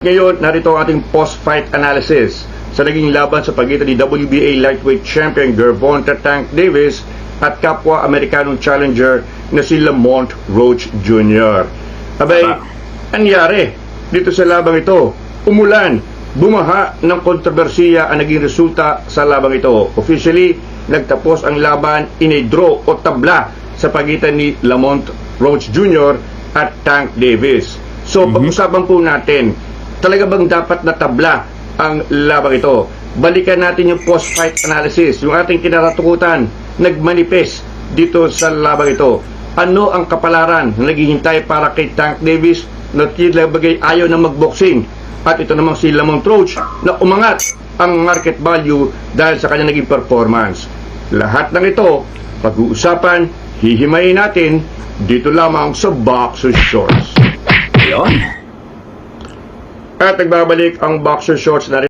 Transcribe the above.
Ngayon, narito ang ating post-fight analysis sa naging laban sa pagitan ni WBA lightweight champion Gervonta Tank Davis at kapwa Amerikanong challenger na si Lamont Roach Jr. Abay, anyari dito sa labang ito, umulan, bumaha ng kontrobersiya ang naging resulta sa labang ito. Officially, nagtapos ang laban in a draw o tabla sa pagitan ni Lamont Roach Jr. at Tank Davis. So, pag-usapan po natin, talaga bang dapat na tabla ang labang ito? Balikan natin yung post-fight analysis, yung ating kinaratukutan, nagmanifest dito sa labang ito. Ano ang kapalaran na naghihintay para kay Tank Davis na tila bagay ayaw na magboxing? At ito namang si Lamont Roach na umangat ang market value dahil sa kanyang naging performance. Lahat ng ito, pag-uusapan, hihimayin natin dito lamang sa Boxer Shorts. Yun. At nagbabalik ang Boxer Shorts na rin.